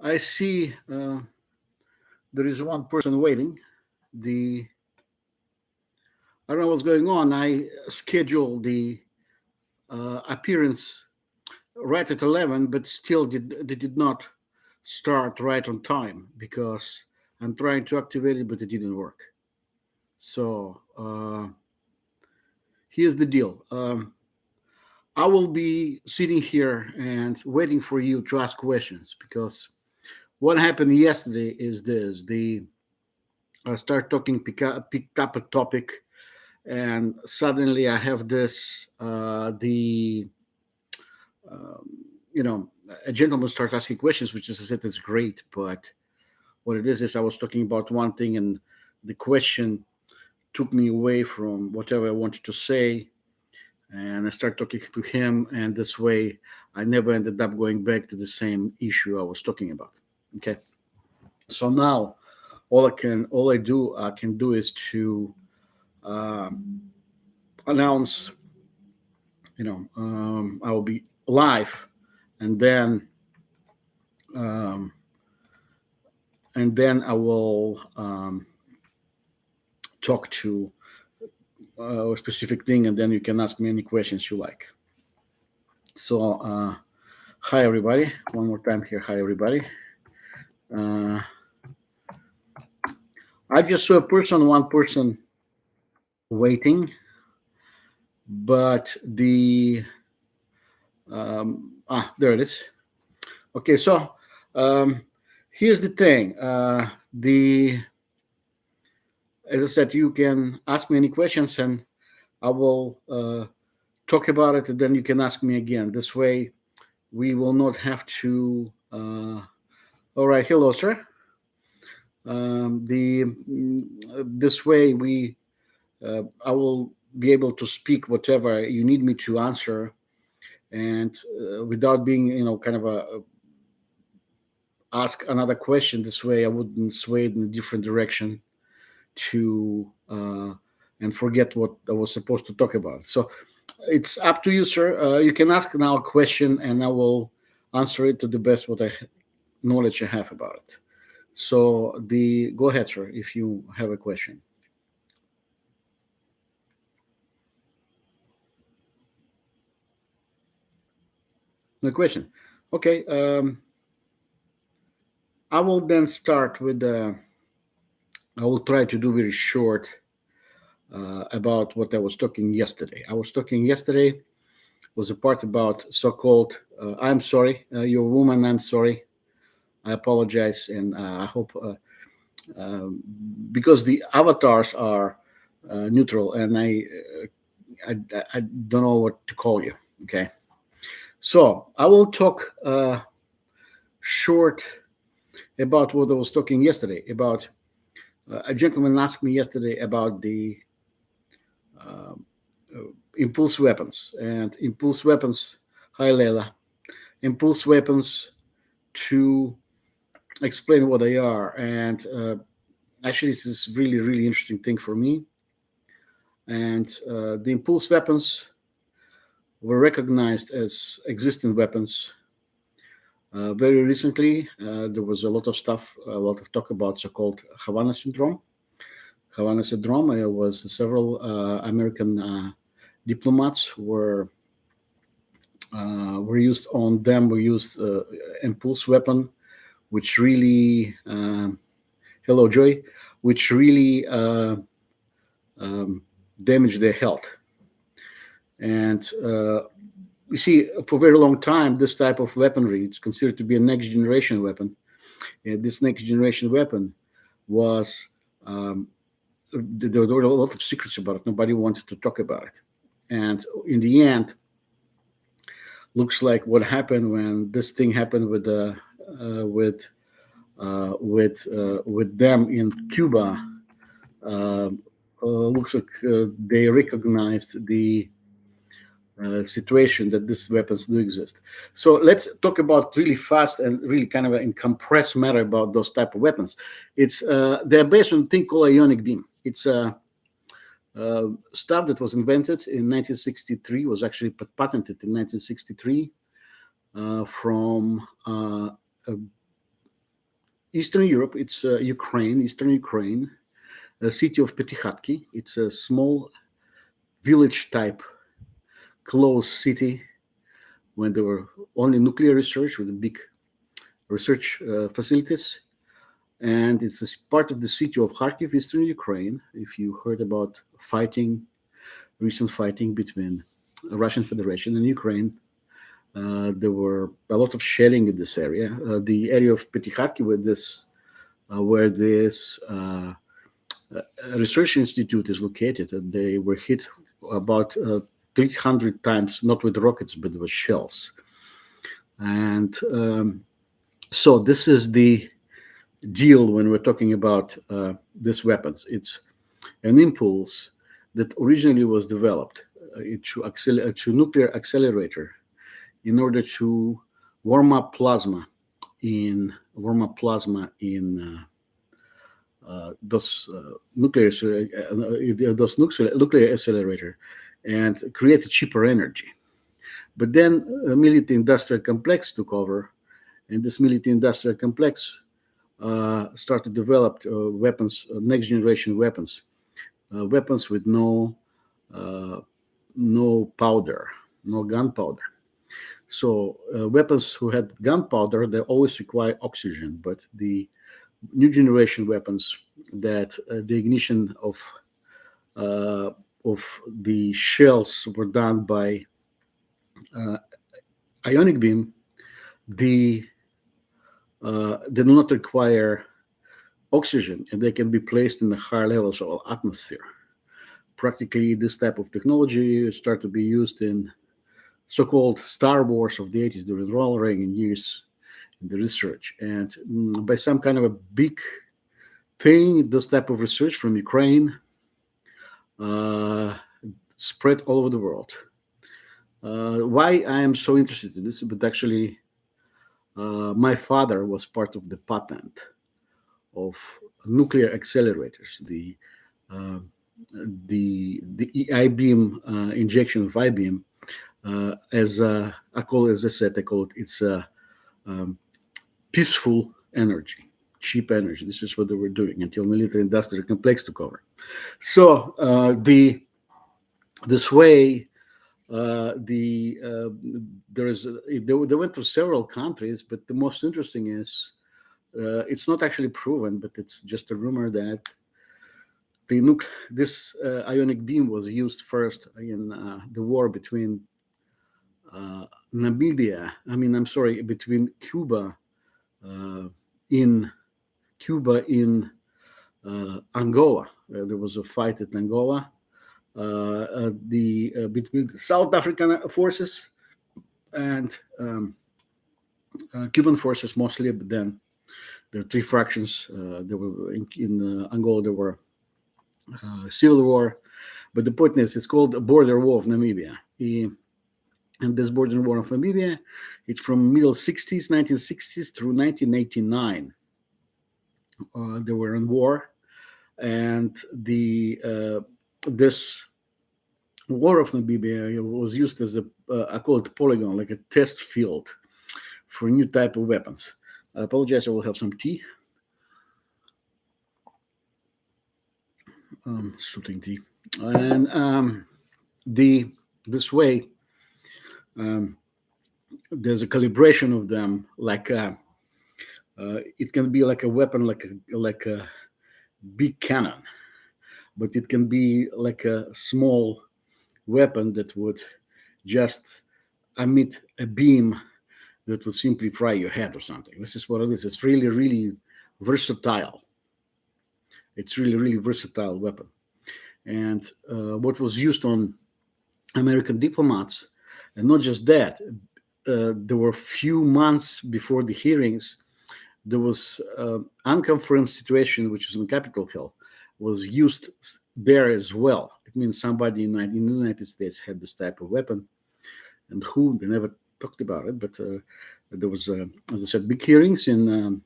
I see there is one person waiting. The I don't know what's going on. I scheduled the appearance right at 11, but still they did not start right on time because I'm trying to activate it, but it didn't work. So here's the deal. I will be sitting here and waiting for you to ask questions because what happened yesterday is this: the I start talking, picked up a topic, and suddenly I have this the you know a gentleman starts asking questions, which is I said is great, but what it is I was talking about one thing, and the question took me away from whatever I wanted to say, and I started talking to him, and this way I never ended up going back to the same issue I was talking about. Okay, so now all I can do is to um, announce, I will be live, and then um, I will talk to a specific thing, and then you can ask me any questions you like. So, hi everybody, one more time here. Hi everybody. Uh, I just saw one person waiting, but there it is. Okay, so um, here's the thing. The As I said, you can ask me any questions, and I will talk about it, and then you can ask me again. This way, we will not have to. All right, hello, sir. The This way we I will be able to speak whatever you need me to answer, and without being kind of a ask another question. This way I wouldn't sway in a different direction to and forget what I was supposed to talk about. So it's up to you, sir. You can ask now a question, and I will answer it to the best what knowledge I have about it. So the go ahead, sir, if you have a question. No question. Okay. I will then start with. I will try to do very short about what I was talking yesterday. I was talking yesterday was a part about so-called. I'm sorry, you're a woman. I'm sorry. I apologize, and I hope um, because the avatars are neutral, and I don't know what to call you. Okay, so I will talk short about what I was talking yesterday about. A gentleman asked me yesterday about the um, impulse weapons and impulse weapons. Hi, Leila. Impulse weapons to explain what they are, and actually, this is really really interesting thing for me. And the impulse weapons were recognized as existing weapons very recently. There was a lot of stuff, a lot of talk about so-called Havana syndrome. Havana syndrome was several American diplomats were used on them. We used impulse weapon, which really hello Joy, which really um, damaged their health. And you see, for a very long time, this type of weaponry it's considered to be a next generation weapon. And this next generation weapon was there were a lot of secrets about it. Nobody wanted to talk about it. And in the end, looks like what happened when this thing happened with with them in Cuba. Looks like they recognized the situation that these weapons do exist. So let's talk about really fast and really kind of in compressed matter about those type of weapons. It's they're based on a thing called ionic beam. It's stuff that was invented in 1963, was actually patented in 1963. from Eastern Europe. It's Ukraine, Eastern Ukraine, a city of Petikhatki. It's a small village type closed city when there were only nuclear research with big research facilities. And it's a part of the city of Kharkiv, Eastern Ukraine. If you heard about recent fighting between Russian Federation and Ukraine, there were a lot of shelling in this area. The area of Petikhatki, where this research institute is located, and they were hit about 300 times, not with rockets, but with shells. And so this is the deal when we're talking about these weapons. It's an impulse that originally was developed to nuclear accelerator in order to warm up plasma in those nuclear accelerator and create a cheaper energy. But then a military industrial complex took over, and this military industrial complex started to develop weapons, next generation weapons, weapons with no powder, no gunpowder. So weapons who had gunpowder, they always require oxygen, but the new generation weapons that the ignition of the shells were done by ionic beam, they do not require oxygen, and they can be placed in the higher levels of atmosphere. Practically, this type of technology started to be used in so-called Star Wars of the 80s during Ronald Reagan years in the research. And by some kind of a big thing, this type of research from Ukraine spread all over the world. Why I am so interested in this, but actually my father was part of the patent of nuclear accelerators, the I-beam injection of I-beam. As I call it, it's peaceful energy, cheap energy. This is what they were doing until military industrial complex took over. So this way, they went to several countries, but the most interesting is it's not actually proven, but it's just a rumor that this ionic beam was used first in the war between between Cuba in Angola. There was a fight at Angola between the South African forces and Cuban forces mostly, but then there are three fractions. There were in Angola. There were civil war, but the point is, it's called the Border War of Namibia. And this border war of Namibia, it's from middle 60s, 1960s through 1989. They were in war, and this war of Namibia was used as I call it polygon, like a test field for new type of weapons. I apologize. I will have some tea. Shooting tea, and this way. There's a calibration of them, like it can be like a weapon, like a big cannon, but it can be like a small weapon that would just emit a beam that would simply fry your head or something. This is what it is. It's really, really versatile. It's really, really versatile weapon. And what was used on American diplomats, and not just that, there were a few months before the hearings, there was unconfirmed situation, which was in Capitol Hill, was used there as well. It means somebody in the United States had this type of weapon, and who, they never talked about it, but there was, as I said, big hearings in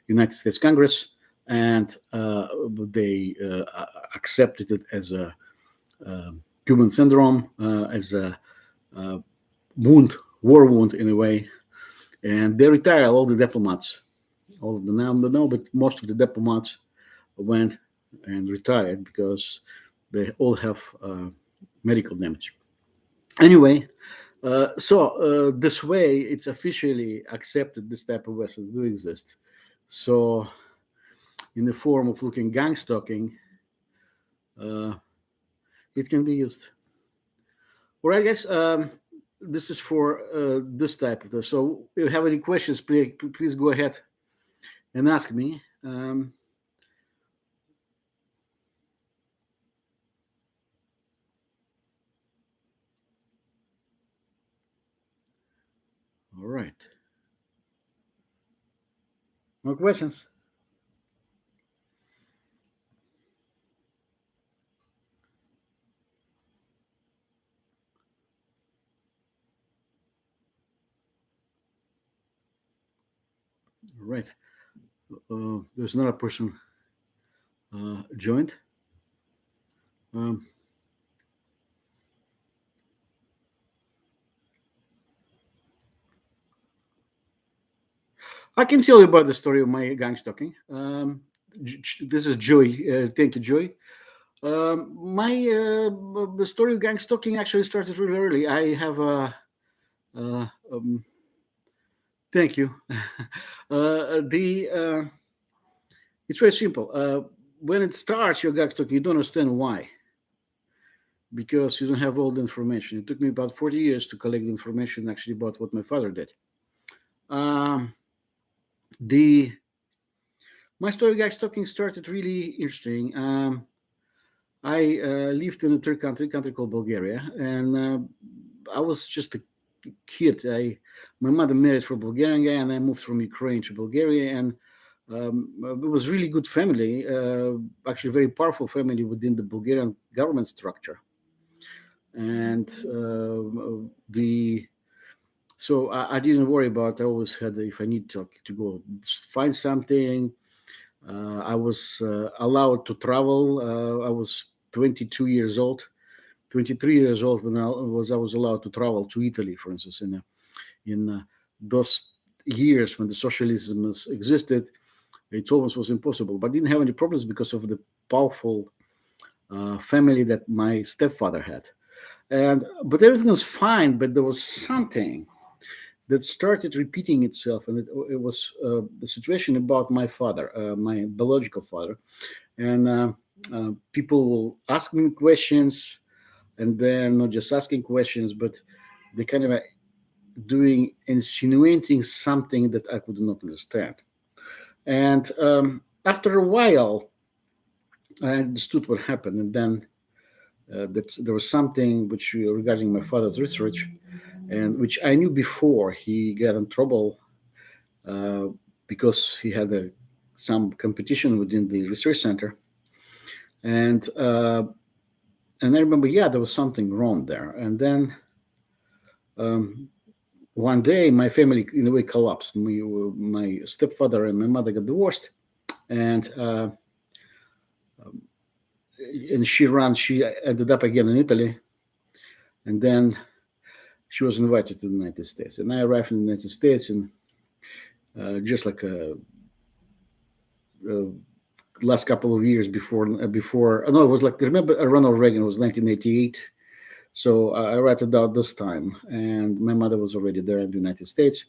United States Congress, and they accepted it as a Cuban syndrome, as a wound war wound in a way, and they retired all the diplomats, all of them now, no, but most of the diplomats went and retired because they all have medical damage. Anyway, this way it's officially accepted this type of vessels do exist. So in the form of looking gang stalking, uh, it can be used. Or I guess this is for this type of this. So if you have any questions, please go ahead and ask me. All right. No questions? All right. There's another person joined. Um, I can tell you about the story of my gang stalking. This is Joey. Thank you, Joey. The story of gang stalking actually started really early. I have a. Thank you. The It's very simple. When it starts, your gang stalking, you don't understand why, because you don't have all the information. It took me about 40 years to collect the information actually about what my father did. Um, the My story of gang stalking started really interesting. I lived in a third country called Bulgaria, and I was just a kid. My mother married for a Bulgarian guy, and I moved from Ukraine to Bulgaria, and it was really good family, actually very powerful family within the Bulgarian government structure. And the so I didn't worry about. I always had, if I need to go find something. I was allowed to travel. I was 22 years old, 23 years old when I was allowed to travel to Italy, for instance. In those years when the socialism existed, it almost was impossible. But I didn't have any problems because of the powerful family that my stepfather had. But everything was fine. But there was something that started repeating itself, and it was the situation about my father, my biological father. And people will ask me questions, and then not just asking questions, but they kind of insinuating something that I could not understand. And after a while, I understood what happened, and then that there was something which regarding my father's research, and which I knew before he got in trouble uh, because he had some competition within the research center, and I remember, yeah, there was something wrong there. And then um, one day, my family in a way collapsed. My stepfather and my mother got divorced, and she ran. She ended up again in Italy, and then she was invited to the United States, and I arrived in the United States, and just like uh, last couple of years before no, it was like, remember Ronald Reagan, it was 1988. So I wrote it out this time, and my mother was already there in the United States,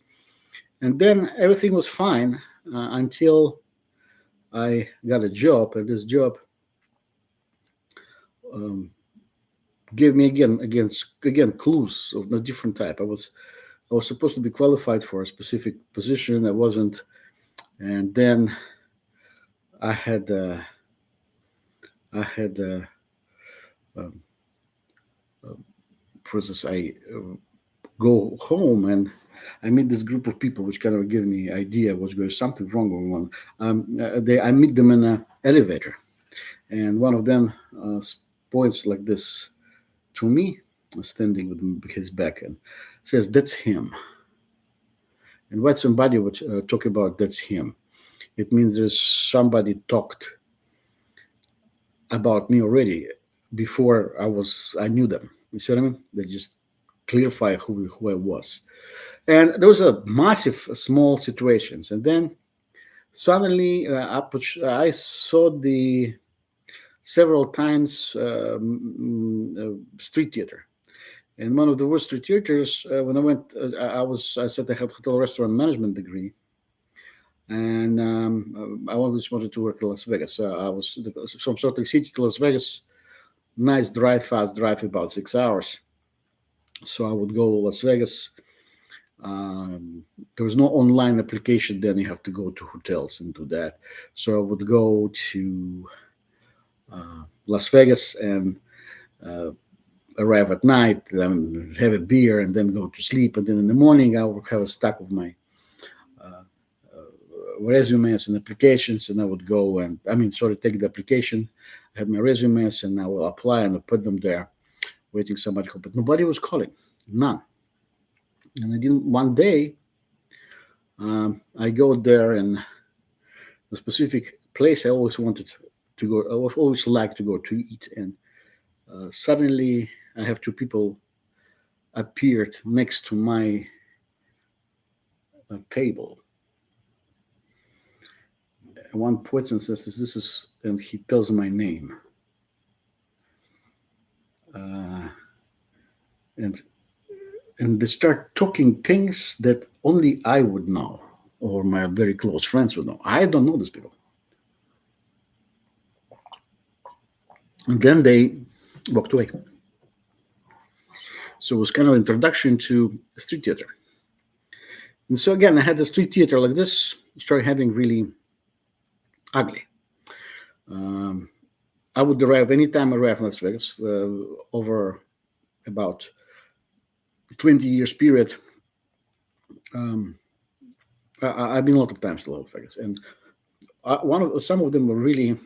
and then everything was fine until I got a job, and this job um, gave me again clues of a different type. I was supposed to be qualified for a specific position. I wasn't, and then I had uh, I had um, for instance, I go home and I meet this group of people, which kind of give me idea what's going something wrong going on. I meet them in an elevator, and one of them points like this to me, standing with his back, and says, "That's him." And what somebody would talk about, that's him. It means there's somebody talked about me already before I knew them. You see what I mean? They just clarify who I was. And those are massive small situations. And then suddenly I saw the several times street theater. And one of the worst street theaters, when I went, I said I had hotel restaurant management degree, and I always wanted to work in Las Vegas. I was from Salt Lake City to Las Vegas, nice drive, fast drive, about 6 hours. So I would go to Las Vegas. There was no online application then. You have to go to hotels and do that. So I would go to Las Vegas and arrive at night, have a beer, and then go to sleep. And then in the morning, I would have a stack of my resumes and applications, and I would go and take the application, I have my resumes, and I will apply and I'll put them there, waiting somebody call. But nobody was calling, none. And I didn't. One day, I go there, and the specific place I always wanted to go, I always liked to go to eat, and suddenly I have two people appeared next to my table. And one points and says, "This is," and he tells my name. And they start talking things that only I would know, or my very close friends would know. I don't know these people. And then they walked away. So it was kind of an introduction to street theater. And so again, I had the street theater like this, started having really ugly. I would arrive anytime I arrive in Las Vegas, over about 20 years period. I've been a lot of times to Las Vegas, and some of them were really.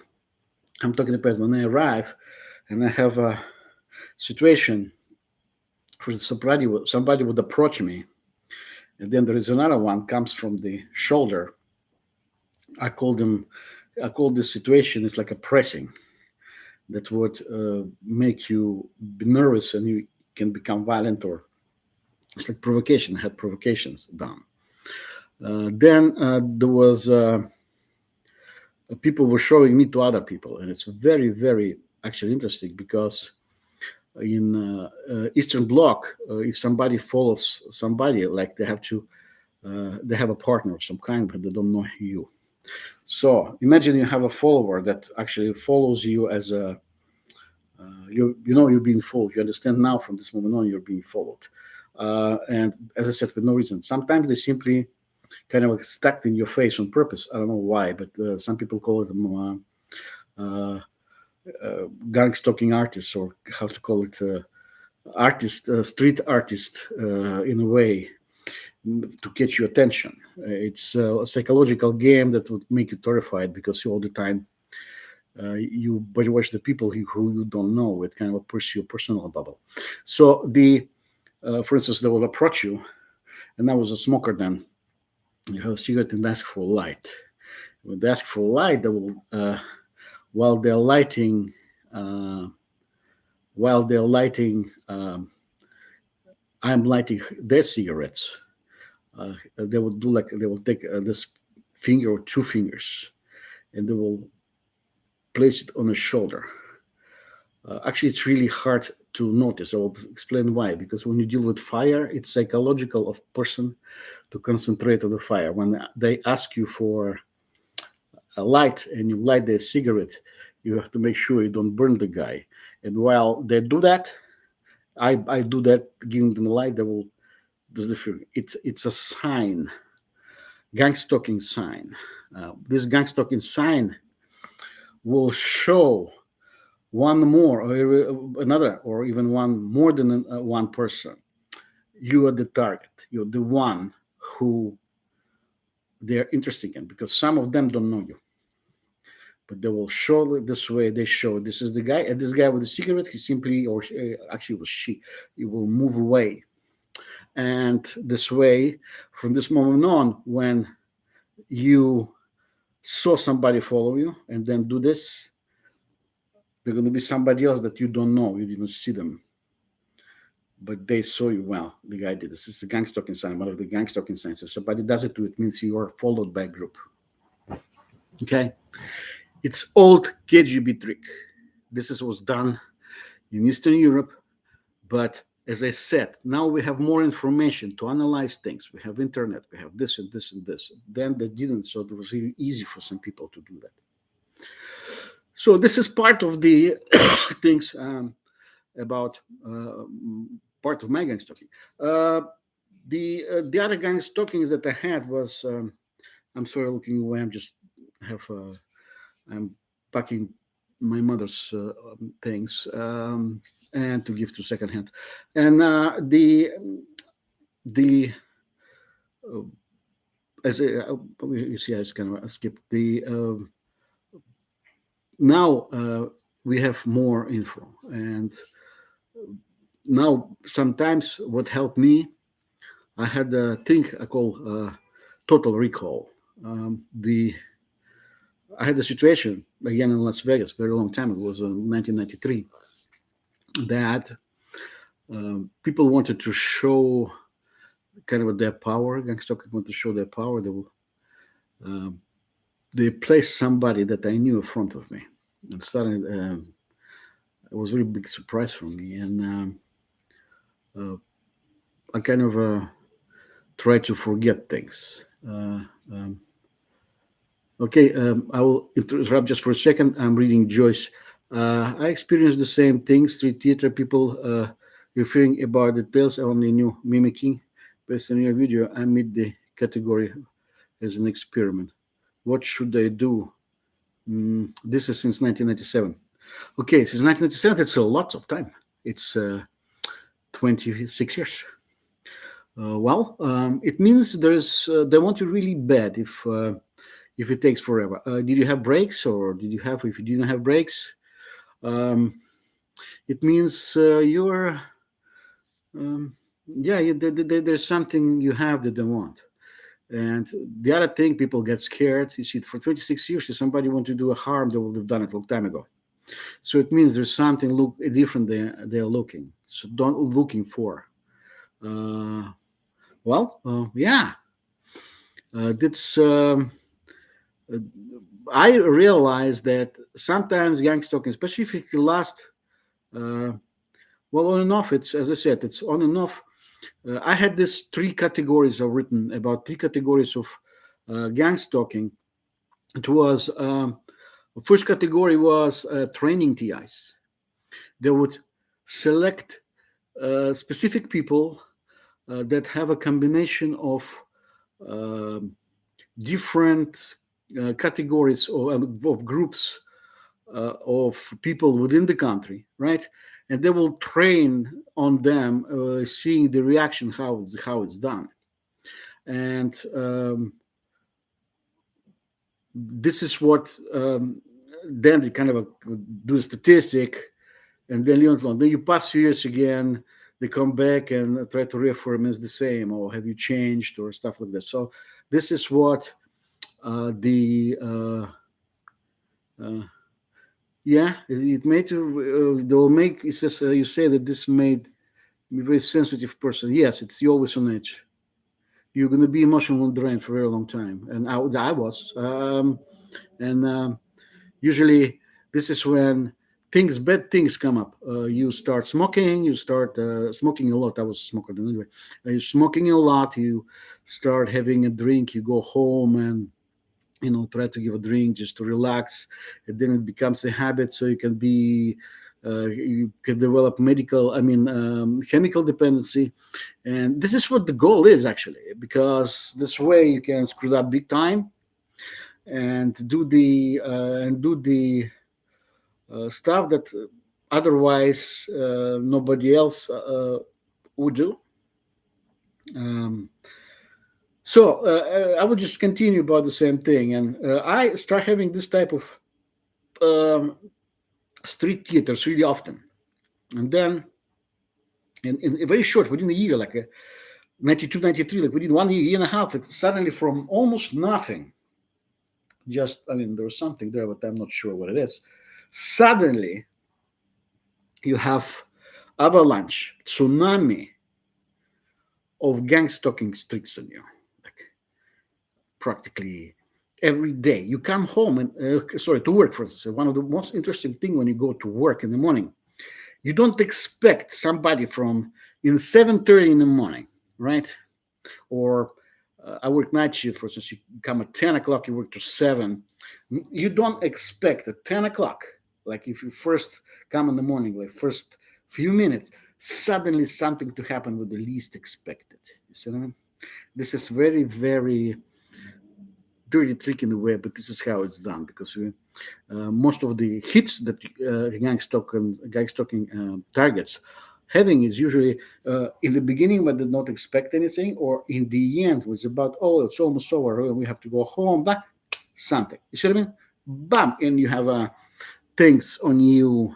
I'm talking about when I arrive, and I have a situation. For somebody would approach me, and then there is another one comes from the shoulder. I call this situation, it's like a pressing that would make you be nervous, and you can become violent, or it's like provocation. I had provocations done. Then there was people were showing me to other people, and it's very, very actually interesting, because in Eastern Bloc, if somebody follows somebody, like they have a partner of some kind, but they don't know you. So imagine you have a follower that actually follows you as a you're being followed. You understand now, from this moment on, you're being followed. And as I said, with no reason. Sometimes they simply kind of stuck in your face on purpose. I don't know why, but some people call it gang stalking artists, or how to call it, street artist, in a way, to catch your attention. It's a psychological game that would make you terrified, because all the time you watch the people who you don't know. It kind of pushes your personal bubble. So for instance, they will approach you, and I was a smoker then. You have a cigarette and ask for light. When they ask for light, they will, while they're lighting, I'm lighting their cigarettes. They will take this finger or two fingers, and they will place it on the shoulder. Actually, it's really hard to notice. I will explain why. Because when you deal with fire, it's psychological of person to concentrate on the fire. When they ask you for a light and you light their cigarette, you have to make sure you don't burn the guy. And while they do that, I do that, giving them the light. They will do the thing. It's a sign, gang stalking sign. This gang stalking sign will show one more, or another, or even one more than one person. You are the target. You're the one who they're interested in, because some of them don't know you, but they will show it this way. They show this is the guy, and this guy with the cigarette, he simply, or actually it was she, he will move away. And this way, from this moment on, when you saw somebody follow you and then do this, they're going to be somebody else that you don't know. You didn't see them. but they saw you. Well, the guy did this. It's a gang stalking sign, one of the gang stalking signs. If somebody does it, it means you are followed by a group. Okay, it's old KGB trick. This was done in Eastern Europe, but as I said, now we have more information to analyze things. We have internet, we have this and this and this. Then they didn't, so it was really easy for some people to do that. So this is part of the things about part of my gang stalking. The other gang stalkings that I had was I'm sorry, looking away. I'm packing my mother's things and to give to secondhand. And the as you see, I just kind of skipped the. Now we have more info, and now sometimes what helped me, I had a thing I call total recall. I had a situation again in Las Vegas, very long time ago. It was in 1993, that people wanted to show kind of their power. Gang stalking wanted to show their power. They placed somebody that I knew in front of me, and suddenly it was a really big surprise for me. And I kind of try to forget things. Okay, I will interrupt just for a second. I'm reading Joyce. I experienced the same thing. Street theater people referring about details I only knew mimicking. Based on your video, I meet the category as an experiment. What should I do? This is since 1997. Okay, since 1997, that's a lot of time. It's 26 years. It means they want you really bad if it takes forever. Did you have breaks, or if you didn't have breaks? It means you're there's something you have that they want. And the other thing, people get scared. You see, for 26 years, if somebody want to do a harm, they would have done it a long time ago. So it means there's something different they're looking. So don't looking for. That's. I realized that sometimes gang stalking, especially if it lasts, on and off. It's, as I said, it's on and off. I had these three categories of written about three categories of gang stalking. It was the first category was training TIs. They would select specific people that have a combination of different categories of groups of people within the country, right? And they will train on them, seeing the reaction, how it's done. And this is what then they kind of do a statistic, and then you pass years again, they come back and try to reaffirm it's the same, or have you changed, or stuff like that. So this is what it made you. They'll make. It says you say that this made me a very sensitive person. Yes, it's you always on edge. You're going to be emotionally drained for a very long time, and I was. Usually this is when bad things come up. You start smoking. You start smoking a lot. I was a smoker anyway. You're smoking a lot. You start having a drink. You go home and try to give a drink just to relax, and then it becomes a habit. So you can develop chemical dependency, and this is what the goal is actually, because this way you can screw up big time and do the stuff that otherwise nobody else would do. So I would just continue about the same thing, and I start having this type of street theaters really often, and then in a very short, within a year, like 92, 93, like within 1 year and a half, it suddenly from almost nothing, there was something there, but I'm not sure what it is. Suddenly, you have avalanche, tsunami of gang stalking streaks on you, like practically every day. You come home and to work, for instance. One of the most interesting thing when you go to work in the morning, you don't expect somebody from in 7:30 in the morning, right? Or I work night shift, for instance. You come at 10 o'clock, you work to 7. You don't expect at 10 o'clock, like if you first come in the morning, like first few minutes, suddenly something to happen with the least expected. You see what I mean? This is very, very dirty trick in a way, but this is how it's done because most of the hits that gang stalking targets having is usually in the beginning when they don't expect anything, or in the end, when it's about, oh, it's almost over, we have to go home, that something. You see what I mean? Bam, and you have things on you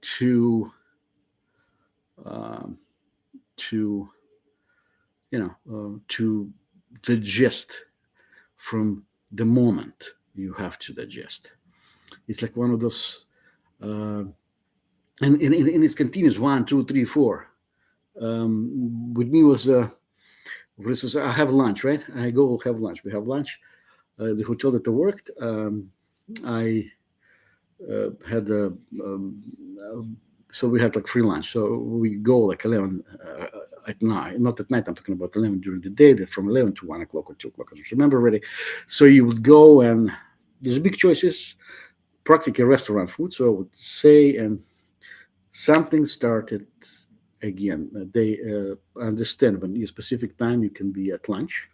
to um, to to digest from the moment you have to digest. It's like one of those, uh, and it continues 1, 2, 3, 4. With me was, for instance, I have lunch, right? I go have lunch. We have lunch. The hotel that I worked, I had so we had like free lunch. So we go like 11 at night, not at night. I'm talking about 11 during the day. That from 11 to 1 o'clock or 2 o'clock. I don't remember already. So you would go and there's big choices, practically restaurant food. So I would say, and something started again. They understand when you specific time you can be at lunch,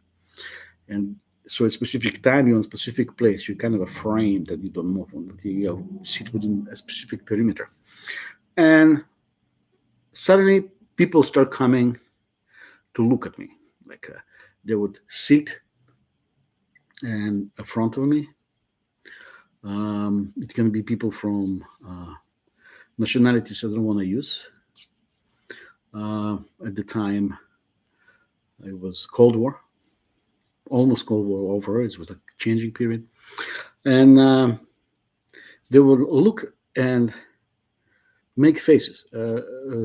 and so a specific time you're on a specific place. You're kind of a frame that you don't move on. That you sit within a specific perimeter, and suddenly people start coming to look at me. Like they would sit and in front of me. It can be people from nationalities I don't want to use. At the time, it was Cold War, almost Cold War over. It was a changing period, and they would look and make faces,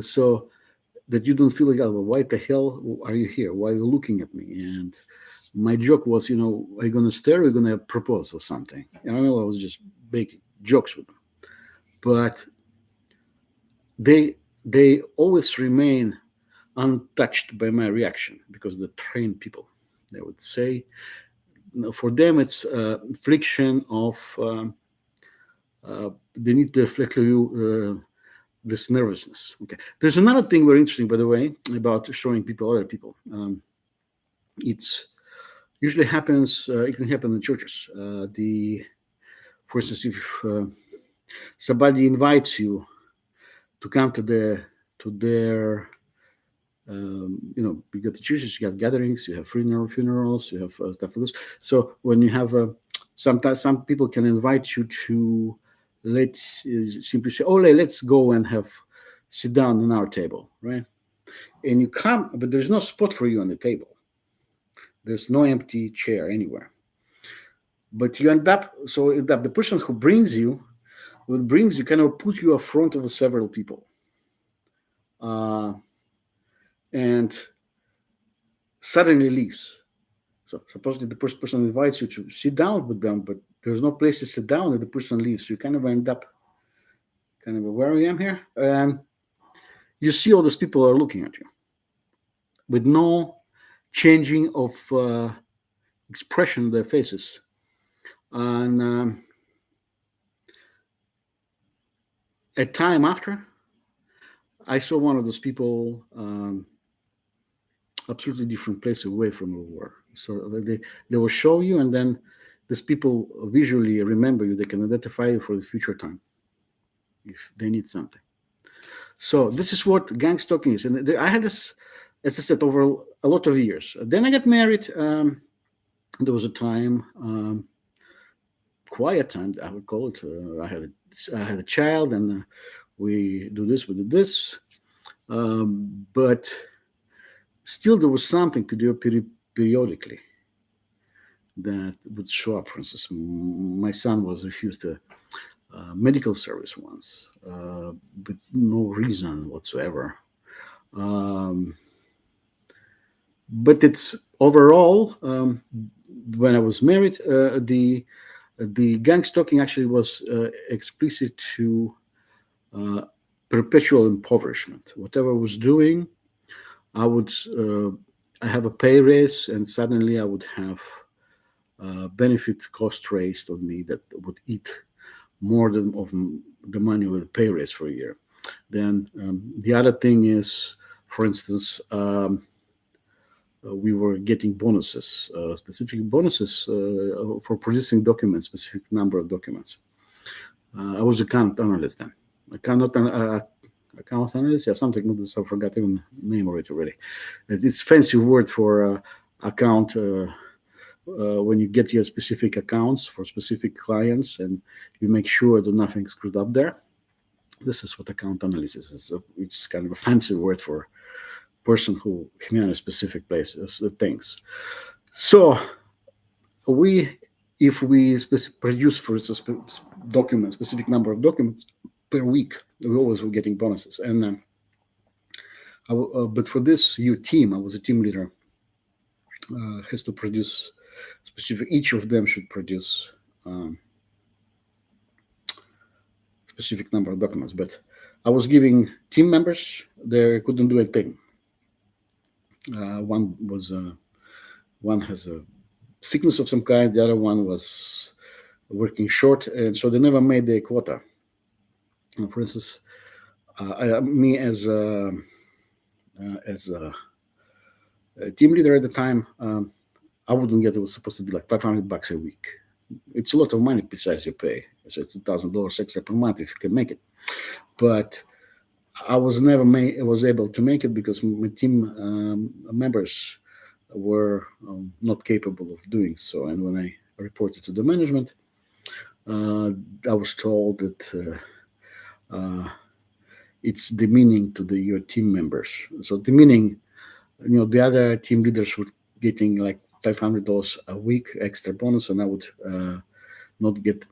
so that you don't feel like, oh, well, why the hell are you here? Why are you looking at me? And my joke was, are you going to stare? Or are you going to propose or something? I was just making jokes with them, but they always remain untouched by my reaction because they're trained people. They would say, for them, it's friction of they need to reflect on you this nervousness. Okay. There's another thing very interesting, by the way, about showing people other people. It's usually happens. It can happen in churches. For instance, if somebody invites you to come to their you got the churches, you got gatherings, you have funerals, you have stuff like this. So when you have sometimes some people can invite you to simply say, "Oh, let's go and sit down on our table," right? And you come, but there's no spot for you on the table. There's no empty chair anywhere. But you end up the person who brings you kind of put you in front of several people. And suddenly leaves. So supposedly the first person invites you to sit down with them, but there's no place to sit down, and the person leaves. So you kind of end up kind of where I am here, and you see all these people are looking at you with no changing of expression on their faces. And a time after, I saw one of those people absolutely different place away from where we were. So they will show you, and then these people visually remember you. They can identify you for the future time if they need something. So this is what gang stalking is. And I had this, as I said, over a lot of years. Then I got married. There was a time, quiet time, I would call it. I had a child, and we did this. But still, there was something periodically that would show up. For instance, my son was refused medical service ones, with no reason whatsoever. Um, but it's overall, when I was married, the gang stalking actually was explicit to uh, perpetual impoverishment. Whatever I was doing, I would I have a pay raise, and suddenly I would have benefit cost raised on me that would eat more than of the money with the pay raise for a year. Then the other thing is, for instance, we were getting bonuses, specific bonuses for producing documents, specific number of documents. I was a account analyst then. Account analyst, yeah, something like this. I forgot even name of it already. It's fancy word for account. When you get your specific accounts for specific clients and you make sure that nothing screwed up there. This is what account analysis is. It's kind of a fancy word for person who manages specific places, things. So we, if we produce for a document, specific number of documents per week, we always were getting bonuses. And but for this new team, I was a team leader. Has to produce specific. Each of them should produce specific number of documents. But I was giving team members, they couldn't do a thing. One has a sickness of some kind. The other one was working short, and so they never made their quota. For instance, me as a team leader at the time, I wouldn't get. It was supposed to be like $500 a week. It's a lot of money besides your pay. It's $2,000 extra per month if you can make it. But I was never was able to make it because my team members were not capable of doing so. And when I reported to the management, I was told that it's demeaning to your team members. So demeaning, the other team leaders were getting like $500 a week extra bonus, and I would not get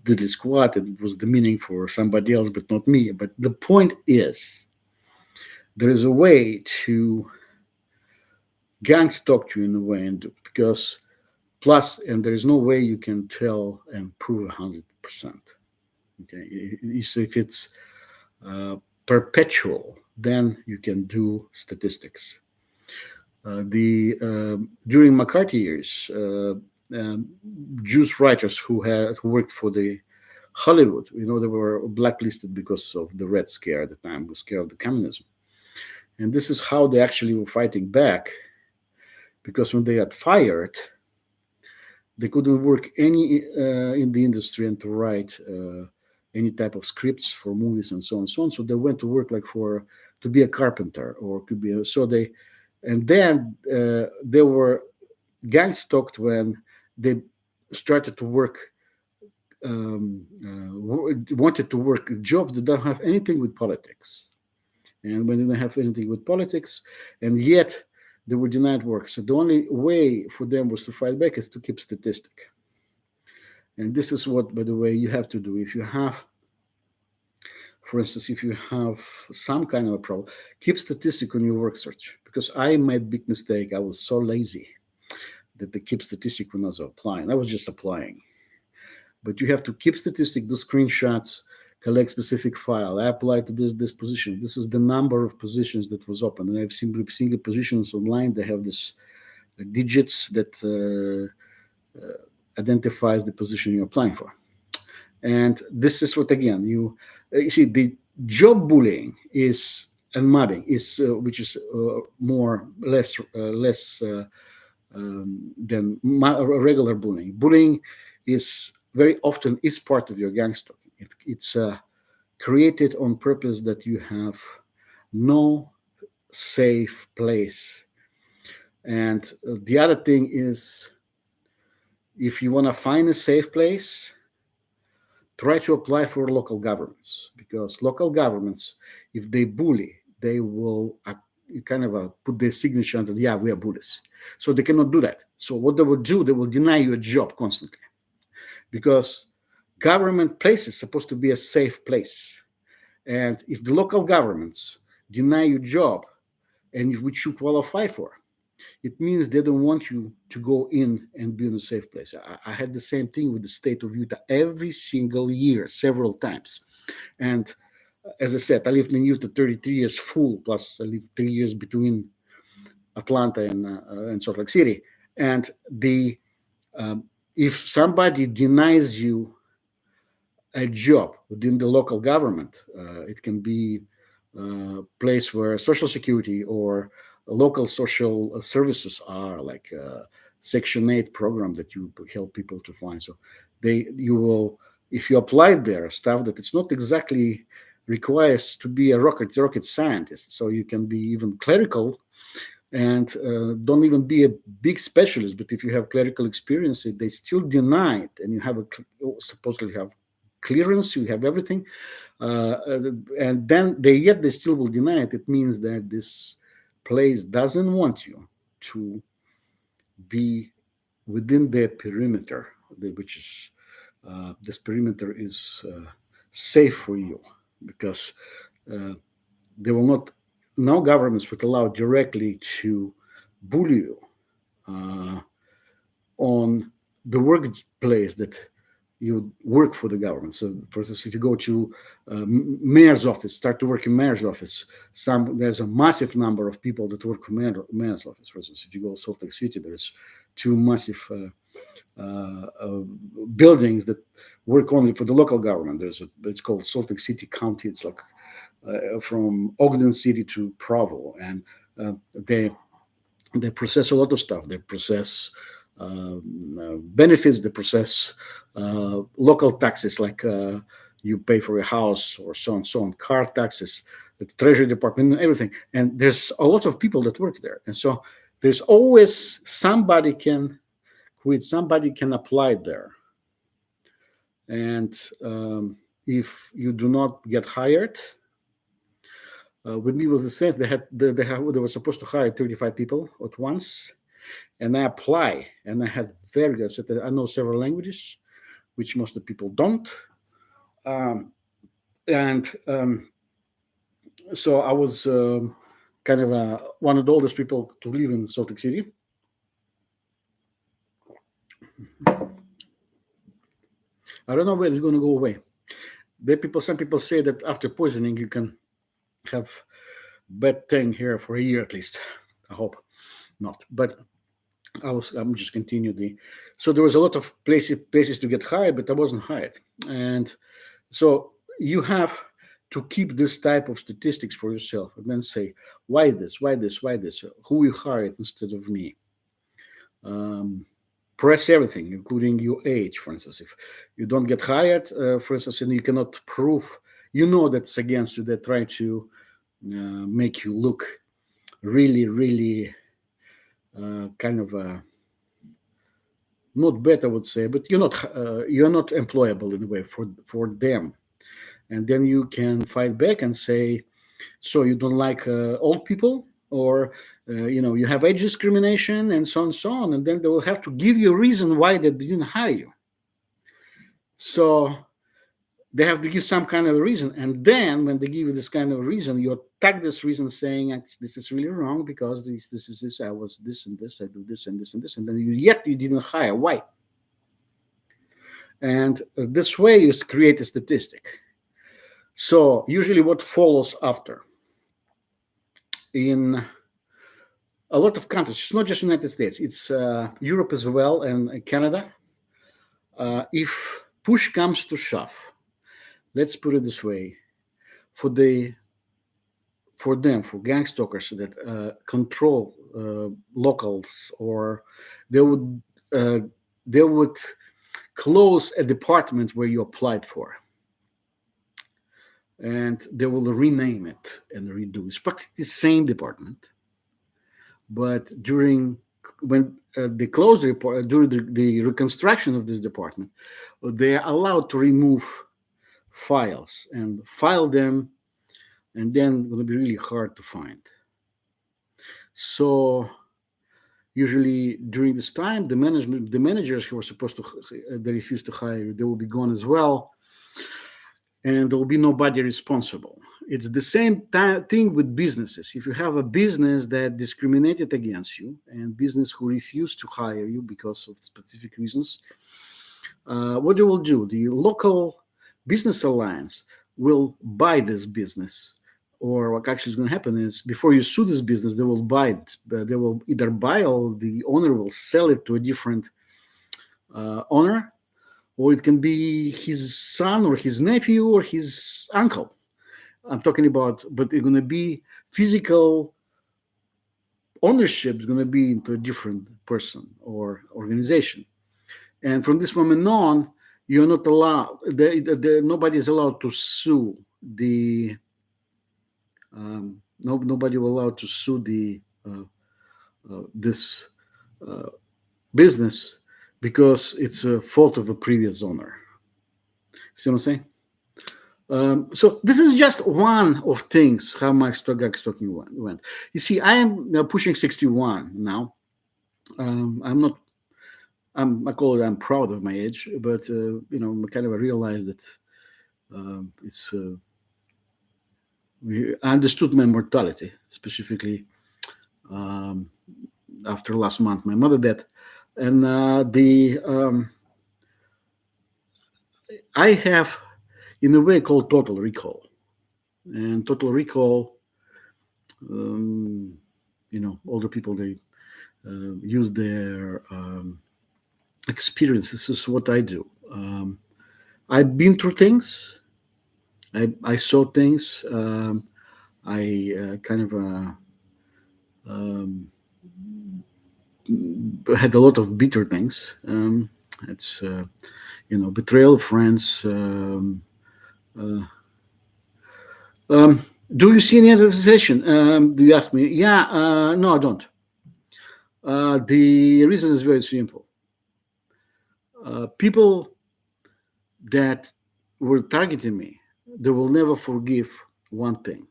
diddly squat. It was demeaning for somebody else, but not me. But the point is, there is a way to gang stalk you in a way, and because plus, and there is no way you can tell and prove 100%. Okay, if it's perpetual, then you can do statistics. During McCarthy years, Jewish writers who worked for the Hollywood, they were blacklisted because of the Red Scare at the time, the scare of the communism. And this is how they actually were fighting back, because when they got fired, they couldn't work any in the industry and to write any type of scripts for movies and so on and so on. So they went to work to be a carpenter, or could be and then they were gang stalked when they started to work, wanted to work jobs that don't have anything with politics. And when they don't have anything with politics, and yet they were denied work. So the only way for them was to fight back is to keep statistic. And this is what, by the way, you have to do. If you have, for instance, if you have some kind of a problem, keep statistic on your work search. Because I made big mistake. I was so lazy that the keep statistic when I was applying. I was just applying. But you have to keep statistic, do screenshots, collect specific file. I applied to this position. This is the number of positions that was open. And I've seen single positions online. They have this digits that identifies the position you're applying for. And this is what, again, you see, the job bullying is, and mudding is, which is less than regular bullying. Bullying is very often is part of your gang stalking. It's created on purpose that you have no safe place. And the other thing is, if you want to find a safe place, try to apply for local governments, because local governments, if they bully, they will kind of put their signature on that, yeah, we are bullies. So they cannot do that. So what they will do, they will deny you a job constantly, because government place is supposed to be a safe place. And if the local governments deny you job and which you qualify for, it means they don't want you to go in and be in a safe place. I had the same thing with the state of Utah every single year, several times. And as I said, I lived in Utah 33 years full, plus I lived 3 years between Atlanta and Salt Lake City. And if somebody denies you a job within the local government, it can be a place where Social Security or local social services are, like Section 8 program that you help people to find. So you will, if you apply there, stuff that it's not exactly requires to be a rocket scientist. So you can be even clerical and don't even be a big specialist. But if you have clerical experience, they still deny it, and you have supposedly have clearance, you have everything, and then they still will deny it. It means that this place doesn't want you to be within their perimeter, which is this perimeter is safe for you, because they will not. No governments would allow directly to bully you on the workplace that you work for the government. So, for instance, if you go to mayor's office, start to work in mayor's office, there's a massive number of people that work for mayor's office. For instance, if you go to Salt Lake City, there's two massive buildings that work only for the local government. It's called Salt Lake City County. It's like from Ogden City to Provo, and they process a lot of stuff. They process benefits. They process local taxes, like you pay for a house or so on, car taxes, the Treasury Department, and everything. And there's a lot of people that work there, and so there's always somebody can quit, somebody can apply there, and if you do not get hired. With me was the same. They were supposed to hire 35 people at once, and I apply, and I had very good. I know several languages, which most of the people don't, and so I was kind of one of the oldest people to live in Salt Lake City. I don't know where it's going to go away. Some people say that after poisoning you can have bad thing here for a year at least. I hope not, but I'm just continue so there was a lot of places to get hired, but I wasn't hired. And so you have to keep this type of statistics for yourself, and then say, why this, who you hired instead of me. Press everything, including your age. For instance, if you don't get hired, for instance, and you cannot prove, that's against you. They try to make you look really, really kind of not bad, I would say, but you're not employable in a way for them. And then you can fight back and say, so you don't like old people, or you have age discrimination, and so on, and then they will have to give you a reason why they didn't hire you. So they have to give some kind of a reason, and then when they give you this kind of a reason, you attack this reason, saying this is really wrong because this I was this and this, I do this and this and this, and then you didn't hire. Why? And this way you create a statistic. So usually what follows after, in a lot of countries, it's not just United States, it's Europe as well, and Canada, if push comes to shove, let's put it this way, for gang stalkers that control locals, or they would close a department where you applied for, and they will rename it and redo. It's practically the same department, but when they close the report, during the reconstruction of this department, they are allowed to remove files and file them, and then it will be really hard to find. So Usually during this time, the managers who were supposed to, they refused to hire you, they will be gone as well, and there will be nobody responsible. It's the same thing with businesses. If you have a business that discriminated against you and business who refused to hire you because of specific reasons, what you will do? The local business alliance will buy this business, or what actually is going to happen is before you sue this business, they will buy it. They will either buy or the owner will sell it to a different owner, or it can be his son or his nephew or his uncle. I'm talking about, but it's going to be physical ownership is going to be into a different person or organization. And from this moment on, you're not allowed. Nobody is allowed to sue the. Nobody will allowed to sue the this uh, business because it's a fault of a previous owner. See what I'm saying? So this is just one of things how my stock stocking went. You see, I am now pushing 61 now. I'm not. I call it. I'm proud of my age, but I kind of realized that it's. I understood my mortality, specifically um, after last month, my mother died, and the I have, in a way, called total recall, and total recall. Um, older people they use their experiences. This is what I do. I've been through things. I saw things. I kind of um, had a lot of bitter things. It's betrayal of friends. Uh, um, do you see any other session? Do you ask me? Yeah. No, I don't. The reason is very simple. People that were targeting me, they will never forgive one thing.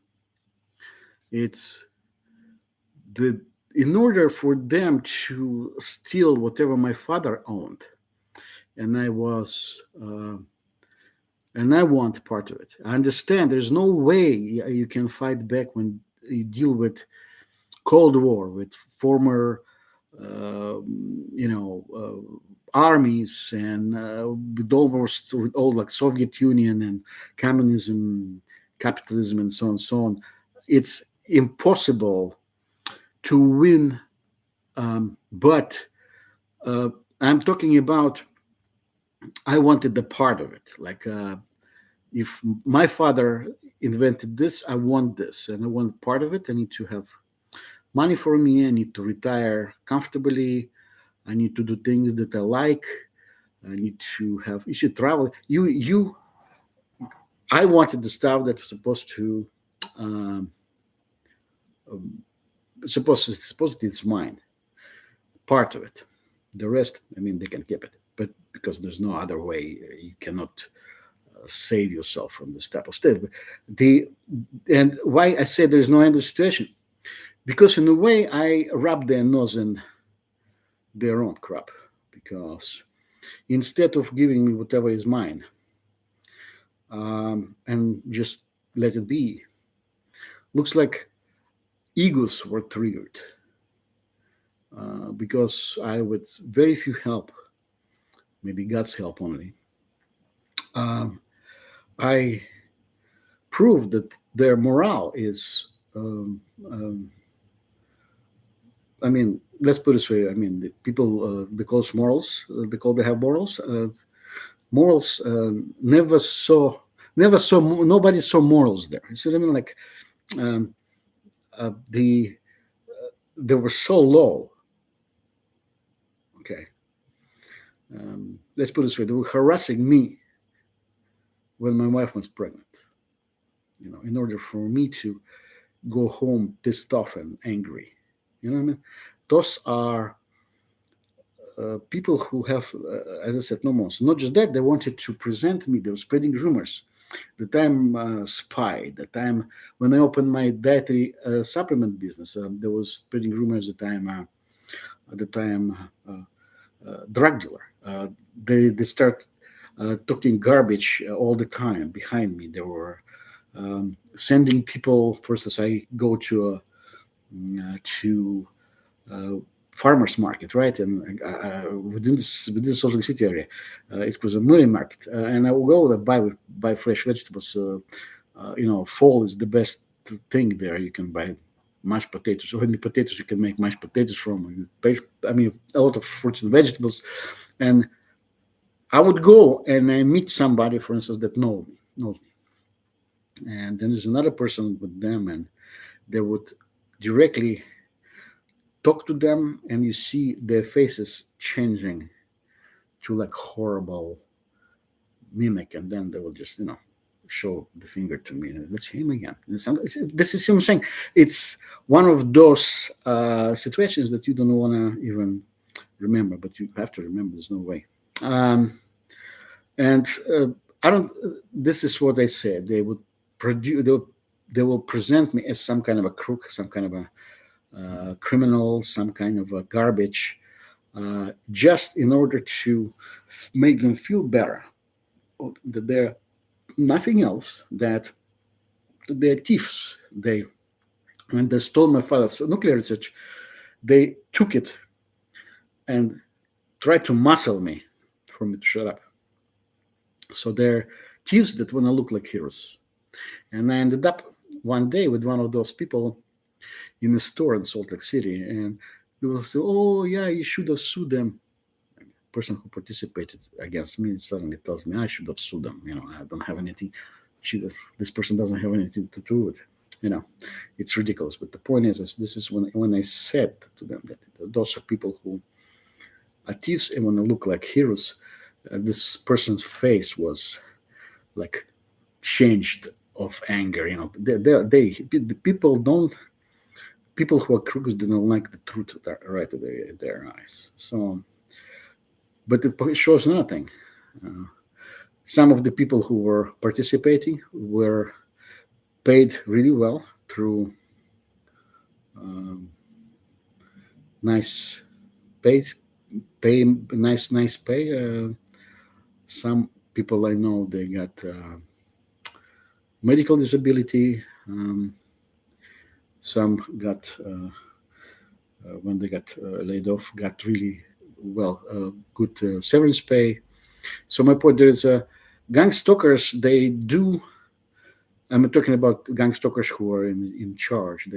It's the in order for them to steal whatever my father owned, and I want part of it. I understand there's no way you can fight back when you deal with Cold War with former, uh, armies and with all like Soviet Union and communism, capitalism, and so on, so on. It's impossible to win, but uh, I'm talking about. I wanted the part of it, like if my father invented this, I want this, and I want part of it. I need to have money for me. I need to retire comfortably. I need to do things that I like. I need to have. You should travel. I wanted the stuff that was supposed to. Um, supposed it's mine. Part of it. The rest, I mean, they can keep it. But because there's no other way, you cannot save yourself from this type of state. The and why I say there's no end of situation, because in a way I rub their nose in their own crap, because instead of giving me whatever is mine, and just let it be, looks like egos were triggered, because I, with very few help, maybe God's help only, um, I proved that their morale is. I mean, let's put it this way. I mean, the people they call us morals. They have morals. Morals never saw. Nobody saw morals there. You see what I mean? Like um, the they were so low. Okay, let's put it this way. They were harassing me when my wife was pregnant. In order for me to go home pissed off and angry. You know what I mean? Those are people who have, as I said, no morals. Not just that, they wanted to present me. They were spreading rumors that I'm a spy. That I'm when I opened my dietary supplement business, there was spreading rumors that I'm at the time drug dealer. They start talking garbage all the time behind me. They were sending people. First, as I go to uh, farmers market, right? And within Salt Lake City area, it was a money market, and I will go there buy fresh vegetables. Fall is the best thing there. You can buy mashed potatoes. So many potatoes you can make mashed potatoes from. I mean, a lot of fruits and vegetables, and I would go and I meet somebody, for instance, that knows me, and then there's another person with them, and they would directly talk to them, and you see their faces changing to like horrible mimic, and then they will just show the finger to me. That's him again. This is what I'm saying. It's one of those situations that you don't want to even remember, but you have to remember. There's no way. And I don't. This is what I said. They would produce. They will present me as some kind of a crook, some kind of a criminal, some kind of a garbage, just in order to make them feel better. That they're nothing else. That they're thieves. When they stole my father's nuclear research, they took it and tried to muscle me for me to shut up. So they're thieves that want to look like heroes. And I ended up one day with one of those people in a store in Salt Lake City, and they will say, "Oh yeah, you should have sued them." The person who participated against me suddenly tells me I should have sued them. I don't have anything. This person doesn't have anything to do with it. It's ridiculous. But the point is this is when I said to them that those are people who are thieves and want to look like heroes. This person's face was like changed of anger. The people who are crooks, they don't like the truth right in their eyes. So, but it shows nothing. Some of the people who were participating were paid really well through nice nice pay. Some people I know, they got medical disability. Some got when they got laid off, got really good severance pay. So my point, there's gang stalkers. They do. I'm talking about gang stalkers who are in charge.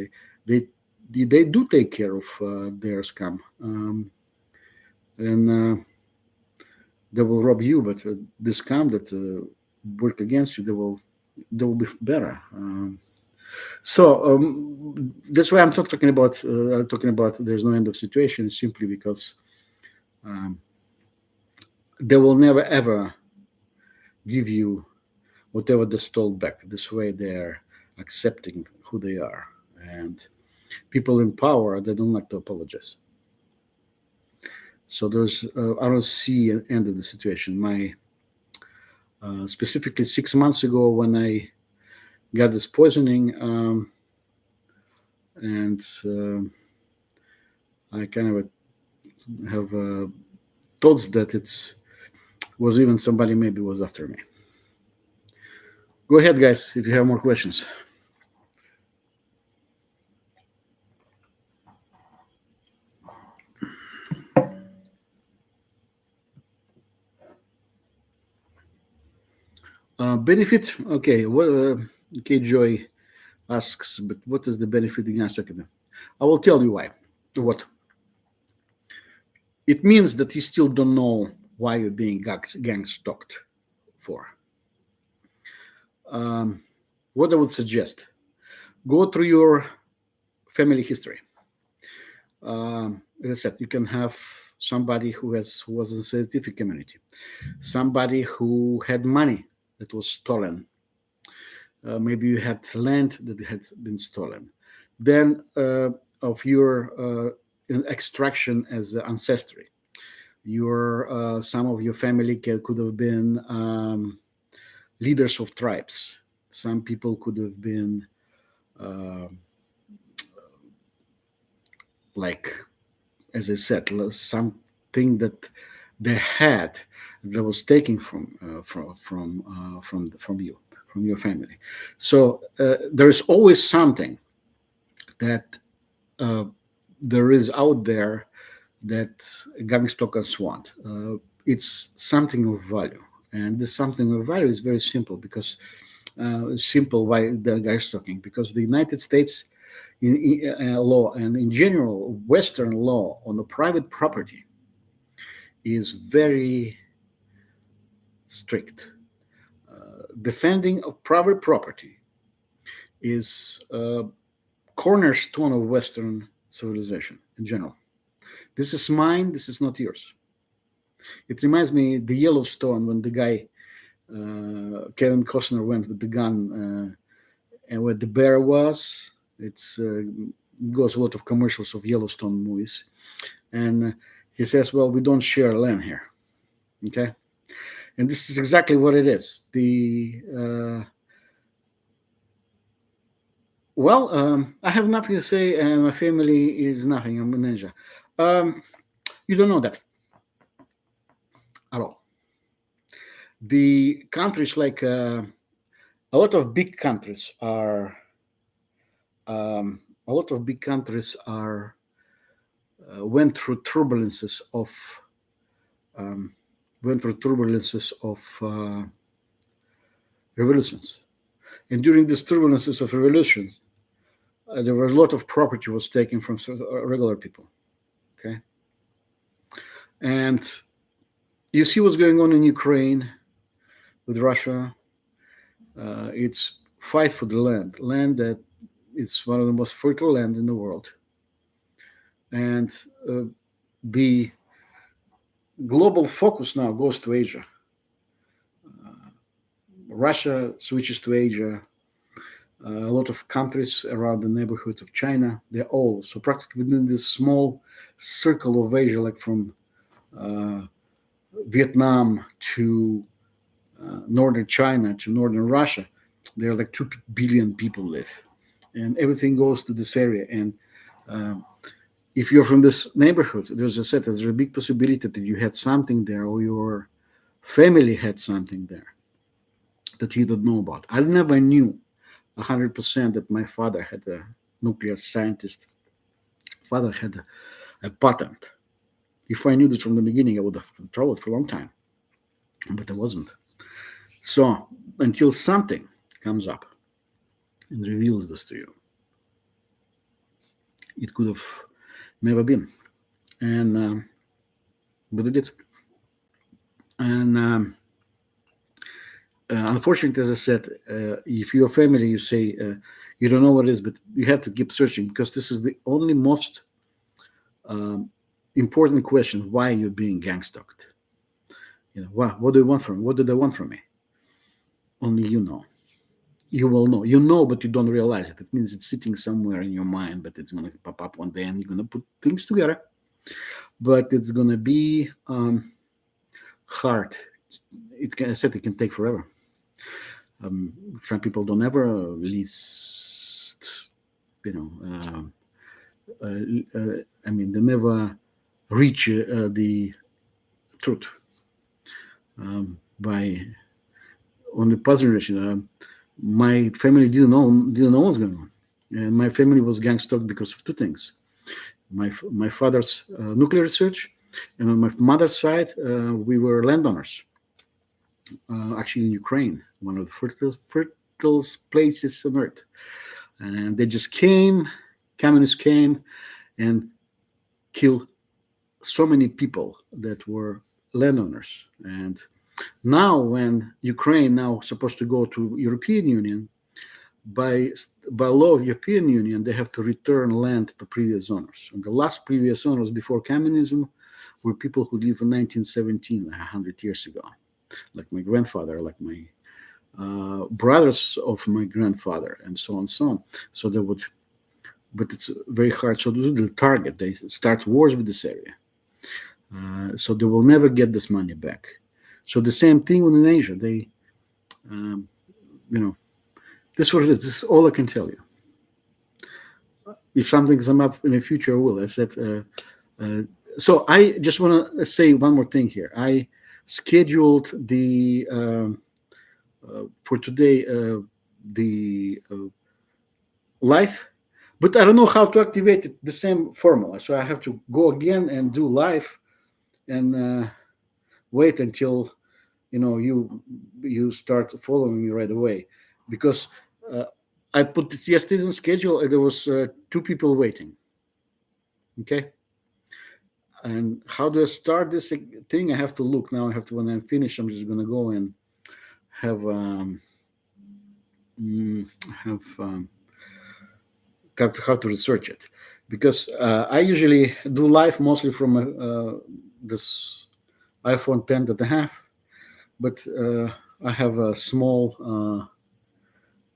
They do take care of their scam, and they will rob you. But the scam that work against you, they will be better. So that's why I'm not talking about there's no end of situation, simply because they will never ever give you whatever they stole back. This way they're accepting who they are. And people in power, they don't like to apologize. So I don't see an end of the situation. My specifically 6 months ago when I got this poisoning, and I kind of have thoughts that was even somebody maybe was after me. Go ahead, guys, if you have more questions. Benefit? Okay. Okay, Joy asks, but what is the benefit in Academy? I will tell you why. What? It means that you still don't know why you're being gang stalked for. What I would suggest, go through your family history. As I said, you can have somebody who was in the scientific community, somebody who had money that was stolen. Maybe you had land that had been stolen. Then of your extraction as ancestry, some of your family could have been leaders of tribes. Some people could have been like as I said, something that they had that was taken from you, from your family. So there is always something that uh, there is out there that gangstalkers want. It's something of value, and this something of value is very simple because simple why the guy's talking because the United States law and in general Western law on the private property is very strict. Defending of private property is a cornerstone of Western civilization in general. This is mine. This is not yours. It reminds me the Yellowstone when the guy Kevin Costner went with the gun and where the bear was. It's goes a lot of commercials of Yellowstone movies, and he says, "Well, we don't share land here." Okay, and this is exactly what it is. I have nothing to say, and my family is nothing. I'm a ninja. You don't know that at all. The countries like a lot of big countries are a lot of big countries are went through turbulences of um, revolutions, and during these turbulences of revolutions, there was a lot of property was taken from regular people. Okay, and you see what's going on in Ukraine with Russia. It's fight for the land that is one of the most fertile land in the world, and the global focus now goes to Asia. Russia switches to Asia. A lot of countries around the neighborhood of China, they're all so practically within this small circle of Asia, like from uh, Vietnam to northern China to northern Russia. There are like 2 billion people live, and everything goes to this area. And uh, if you're from this neighborhood, there's a big possibility that you had something there, or your family had something there that you don't know about. I never knew 100% that my father had a nuclear scientist. Father had a patent. If I knew this from the beginning, I would have traveled for a long time, but I wasn't. So until something comes up and reveals this to you, it could have never been. And but it did. And unfortunately, as I said, if your family, you say you don't know what it is, but you have to keep searching because this is the only most um, important question: why you're being gangstalked? What do you want from? What do they want from me? Only you know. You will know. You know, but you don't realize it. It means it's sitting somewhere in your mind, but it's going to pop up one day, and you're going to put things together. But it's going to be hard. I said it can take forever. Some people don't ever release, you know. I mean, they never reach the truth by on the past generation. My family didn't know what's going on, and my family was gangstalked because of two things: my father's nuclear research, and on my mother's side, we were landowners. Actually, in Ukraine, one of the fertile places on earth, and they just communists came, and killed so many people that were landowners. And now, when Ukraine now supposed to go to European Union, by law of European Union, they have to return land to previous owners. And the last previous owners before communism were people who lived in 1917, 100 years ago, like my grandfather, like my brothers of my grandfather, and so on and so on. So they would, but it's very hard. So the target, they start wars with this area. So they will never get this money back. So the same thing in Asia. They, this is what it is. This is all I can tell you. If something comes up in the future, I will. I said Uh, so I just want to say one more thing here. I scheduled the for today the live, but I don't know how to activate it, the same formula. So I have to go again and do live and wait until you start following me right away, because uh, I put it yesterday on schedule and there was two people waiting. Okay, and how do I start this thing? I have to look now. I have to, when I'm finished, I'm just gonna go and have mm, have have to research it, because I usually do live mostly from this iPhone 10 that I have, but I have a small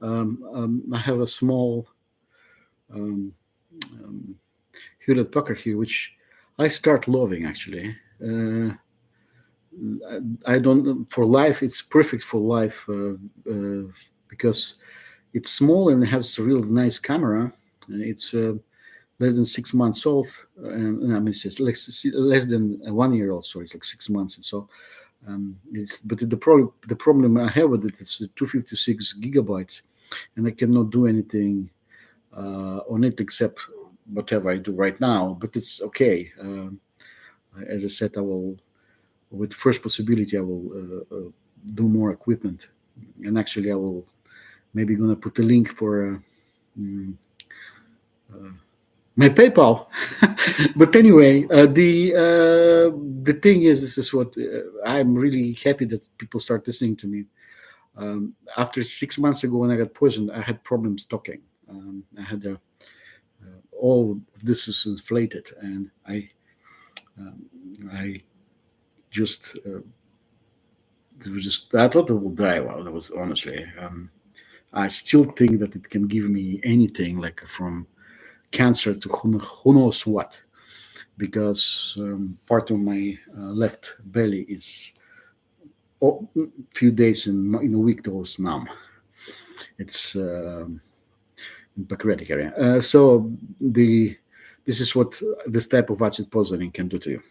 I have a small um, um, Hewlett Packard here, which I start loving actually. I don't for life. It's perfect for life because it's small and it has a real nice camera. It's less than 6 months old, and I mean, it's less than 1 year old. So it's like 6 months, and so it's. But the problem I have with it is 256 gigabytes, and I cannot do anything on it except whatever I do right now. But it's okay. As I said, I will, with first possibility, I will do more equipment, and actually, I will maybe gonna put a link for mm, my PayPal. But anyway, the thing is, this is what I'm really happy that people start listening to me. After 6 months ago, when I got poisoned, I had problems talking. I had all of this is inflated, and I just it was just I thought I would die. Well, that was honestly. I still think that it can give me anything, like from cancer to who knows what, because part of my left belly is few days in a week that was numb. It's in pancreatic area. So this is what this type of acid poisoning can do to you.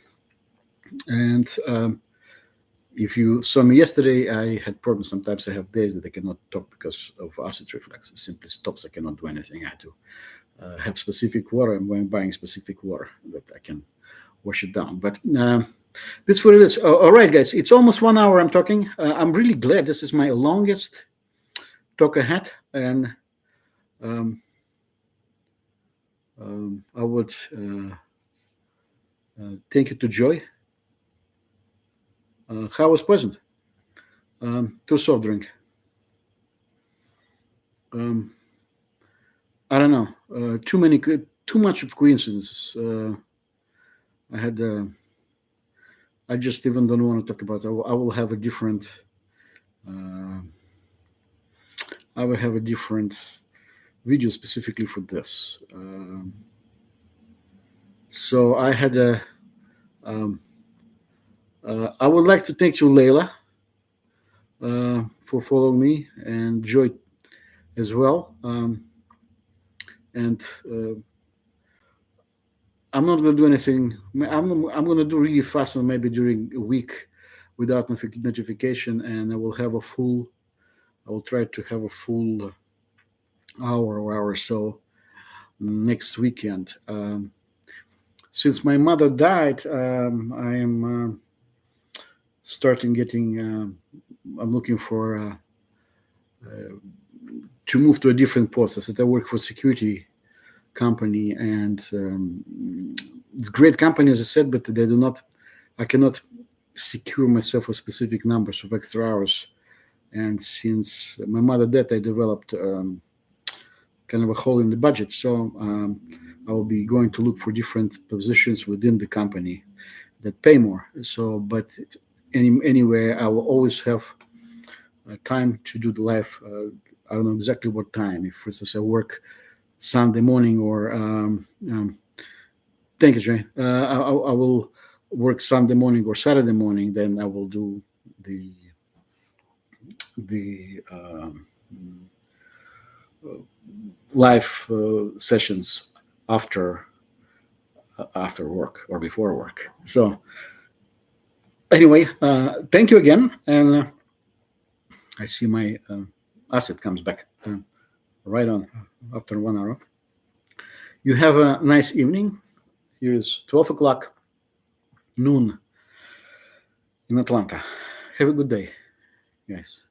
And if you saw me yesterday, I had problems. Sometimes I have days that I cannot talk because of acid reflux. It simply stops. I cannot do anything. I had to have specific water. I'm going buying specific water that I can wash it down. But this is what it is. All right, guys. It's almost 1 hour I'm talking. I'm really glad. This is my longest talk I had. And um, I would take it to Joy. How was pleasant? Too soft drink. Um, I don't know. Too much of coincidences. I had. I just even don't want to talk about. I will have a different. Uh, I will have a different video specifically for this. So I had a. Um, I would like to thank you, Leila, for following me, and Joy as well. And I'm not going to do anything. I'm going to do really fast, and maybe during a week without notification, and I will have a full. I will try to have a full hour or so next weekend. Since my mother died, I am starting getting. I'm looking for to move to a different post. I said I work for security company, and it's great company, as I said, but they do not. I cannot secure myself for specific numbers of extra hours. And since my mother died, I developed kind of a hole in the budget. So I will be going to look for different positions within the company that pay more. So, but anywhere, I will always have time to do the live. I don't know exactly what time. If, for instance, I work Sunday morning or thank you, Jay. I will work Sunday morning or Saturday morning. Then I will do the the live sessions after after work or before work. So anyway, thank you again, and I see my asset comes back right on after 1 hour. You have a nice evening. Here is 12 o'clock noon in Atlanta. Have a good day, guys.